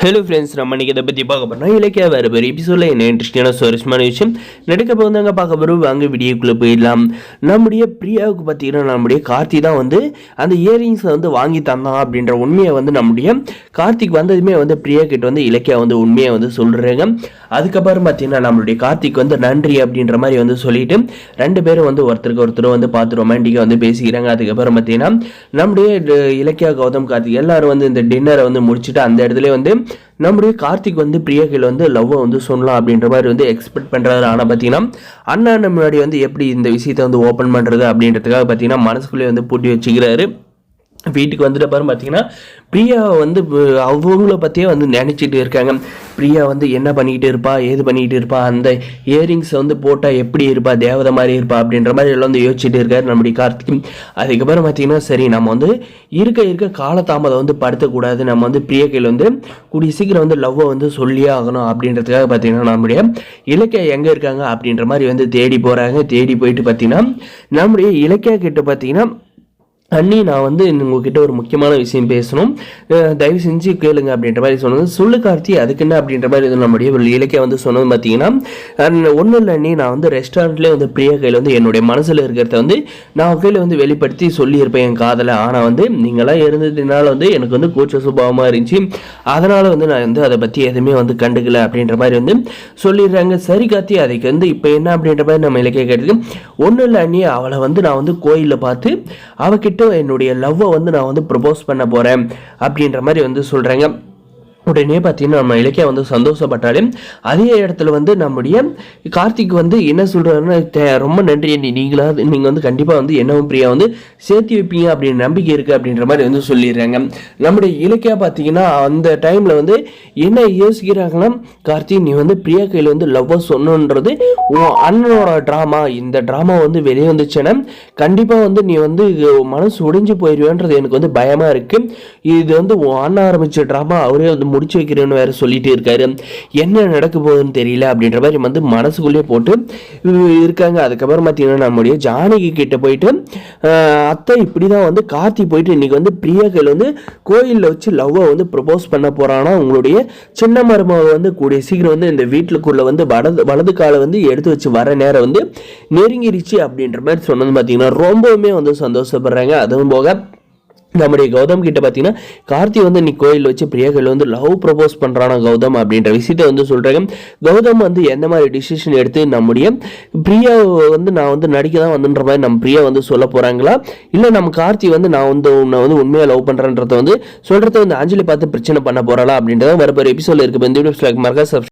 Hello friends, நம்ம இன்றைக்கி இதை பற்றி பார்க்க போகிறோம். இலக்கிய வேறு வேறு எபிசோடில் என்ன இன்ட்ரெஸ்டிங்கான சுவாரஸ்யமான விஷயம் நடக்க போதாங்க பார்க்க போகிறோம். வாங்க வீடியோக்குள்ளே போயிடலாம். நம்முடைய பிரியாவுக்கு பார்த்தீங்கன்னா நம்முடைய கார்த்தி தான் வந்து அந்த இயரிங்ஸை வந்து வாங்கி தந்தான் அப்படின்ற உண்மையை வந்து நம்முடைய கார்த்திக் வந்ததுமே வந்து பிரியா கிட்ட வந்து இலக்கியா வந்து உண்மையை வந்து சொல்கிறாங்க. அதுக்கப்புறம் பார்த்தீங்கன்னா நம்மளுடைய கார்த்திக் வந்து நன்றி அப்படின்ற மாதிரி வந்து சொல்லிட்டு ரெண்டு பேரும் வந்து ஒருத்தருக்கு ஒருத்தர் வந்து பார்த்து ரொமான்டிக்காக வந்து பேசிக்கிறாங்க. அதுக்கப்புறம் பார்த்தீங்கன்னா நம்முடைய இலக்கியா, கௌதம், கார்த்திக் எல்லாரும் வந்து இந்த டின்னரை வந்து முடிச்சுட்டு அந்த இடத்துல வந்து நம்முடைய கார்த்திக் வந்து பிரியா கையில் வந்து லவ்வை வந்து சொல்லலாம் அப்படின்ற மாதிரி வந்து எக்ஸ்பெக்ட் பண்ணுறாரு. ஆனால் பார்த்தீங்கன்னா அண்ணா முன்னாடி வந்து எப்படி இந்த விஷயத்தை வந்து ஓப்பன் பண்ணுறது அப்படின்றதுக்காக பார்த்தீங்கன்னா மனசுக்குள்ளேயே வந்து பூட்டி வச்சுக்கிறாரு. வீட்டுக்கு வந்துட்டு பாரு பார்த்தீங்கன்னா பிரியா வந்து அவங்கள பற்றியே வந்து நினச்சிட்டு இருக்காங்க. பிரியா வந்து என்ன பண்ணிக்கிட்டு இருப்பா, ஏது பண்ணிக்கிட்டு இருப்பா, அந்த இயரிங்ஸை வந்து போட்டால் எப்படி இருப்பா, தேவதை மாதிரி இருப்பா அப்படின்ற மாதிரி எல்லாம் வந்து யோசிச்சுட்டு இருக்காரு நம்முடைய கார்த்திக். அதுக்கப்புறம் பார்த்தீங்கன்னா சரி, நம்ம வந்து இருக்க காலதாமதம் வந்து படுத்தக்கூடாது, நம்ம வந்து பிரியா கையில் வந்து கூடிய சீக்கிரம் வந்து லவ்வை வந்து சொல்லியே ஆகணும் அப்படின்றதுக்காக பார்த்தீங்கன்னா நம்முடைய இலக்கியா எங்கே இருக்காங்க அப்படின்ற மாதிரி வந்து தேடி போகிறாங்க. தேடி போயிட்டு பார்த்தீங்கன்னா நம்முடைய இலக்கியா கிட்ட பார்த்தீங்கன்னா அண்ணி, நான் வந்து உங்ககிட்ட ஒரு முக்கியமான விஷயம் பேசணும், தயவு செஞ்சு கேளுங்க அப்படின்ற மாதிரி சொன்னது. சொல்லு கார்த்தி, அதுக்கு என்ன அப்படின்ற மாதிரி இது நம்முடைய இலக்கிய வந்து சொன்னது பார்த்தீங்கன்னா ஒன்றும் இல்லை அண்ணி, நான் வந்து ரெஸ்டாரண்ட்லேயே வந்து பிரியா கையில் வந்து என்னுடைய மனசில் இருக்கிறத வந்து நான் கையில் வந்து வெளிப்படுத்தி சொல்லியிருப்பேன் என் காதலை. ஆனால் வந்து நீங்களாம் இருந்ததுனால வந்து எனக்கு வந்து கூச்ச சுபாவமாக இருந்துச்சு, அதனால் வந்து நான் வந்து அதை பற்றி எதுவுமே வந்து கண்டுக்கல அப்படின்ற மாதிரி வந்து சொல்லிடுறாங்க. சரி கார்த்தி, அதுக்கு வந்து இப்போ என்ன அப்படின்ற மாதிரி நம்ம இலக்கிய கேட்டது. ஒன்றும் இல்லை அண்ணி, அவளை வந்து நான் வந்து கோயிலில் பார்த்து அவகிட்ட என்னுடைய லவ்வை வந்து நான் வந்து ப்ரப்போஸ் பண்ண போறேன் அப்படின்ற மாதிரி வந்து சொல்றாங்க. உடனே பார்த்தீங்கன்னா நம்ம இலக்கியா வந்து சந்தோஷப்பட்டாலும் அதே இடத்துல வந்து நம்முடைய கார்த்திக் வந்து என்ன சொல்கிறாருன்னு, ரொம்ப நன்றி நீங்கள் வந்து கண்டிப்பாக வந்து என்னவும் பிரியா வந்து சேர்த்து வைப்பீங்க அப்படின்னு நம்பிக்கை இருக்குது அப்படின்ற மாதிரி வந்து சொல்லிடுறாங்க. நம்முடைய இலக்கியா பார்த்தீங்கன்னா அந்த டைமில் வந்து என்ன யோசிக்கிறாங்கன்னா, கார்த்திக் நீ வந்து பிரியா கையில் வந்து லவ்வை சொன்னன்றது உன் அண்ணனோட ட்ராமா, இந்த ட்ராமா வந்து வெளியே வந்துச்சுன்னா கண்டிப்பாக வந்து நீ வந்து மனசு உடைஞ்சு போயிடுவேன்றது எனக்கு வந்து பயமாக இருக்குது. இது வந்து உன் அண்ணன் ஆரம்பித்த ட்ராமா, அவரே வந்து முடிச்சு வைக்கிறேன்னு வேற சொல்லிட்டு இருக்காரு, என்ன நடக்க போகுதுன்னு தெரியல அப்படின்ற மாதிரி வந்து மனசுக்குள்ளேயே போட்டு இருக்காங்க. அதுக்கப்புறம் பார்த்தீங்கன்னா நம்முடைய ஜானகி கிட்ட போயிட்டு அத்தை இப்படிதான் வந்து கார்த்தி போயிட்டு இன்னைக்கு வந்து பிரியா கையில் வந்து கோயிலில் வச்சு லவ்வை வந்து ப்ரப்போஸ் பண்ண போறானா, உங்களுடைய சின்ன மருமக வந்து கூடிய சீக்கிரம் வந்து இந்த வீட்டுக்குள்ள வந்து வலது காலை வந்து எடுத்து வச்சு வர நேரம் வந்து நெருங்கிருச்சு அப்படின்ற மாதிரி சொன்னது பார்த்தீங்கன்னா ரொம்பவுமே வந்து சந்தோஷப்படுறாங்க. அதுவும் போக நம்முடைய கௌதம் கிட்ட பார்த்தீங்கன்னா கார்த்தி வந்து நீ கோயில் வச்சு பிரியா கையில் வந்து லவ் ப்ரப்போஸ் பண்ணுறானா கௌதம் அப்படின்ற விஷயத்த வந்து சொல்கிறாங்க. கௌதம் வந்து எந்த மாதிரி டிசிஷன் எடுத்து நம்முடைய பிரியா வந்து நான் வந்து நடிக்க தான் வந்துன்ற மாதிரி நம்ம பிரியா வந்து சொல்ல போகிறாங்களா, இல்லை நம்ம கார்த்தி வந்து நான் வந்து உன்னை வந்து உண்மையாக லவ் பண்ணுறேன்றத வந்து சொல்கிறத வந்து அஞ்சலி பார்த்து பிரச்சனை பண்ண போகிறாளா அப்படின்றத வரப்போகிற எபிசோடில் இருக்குது. இந்த வீடியோ மறக்காம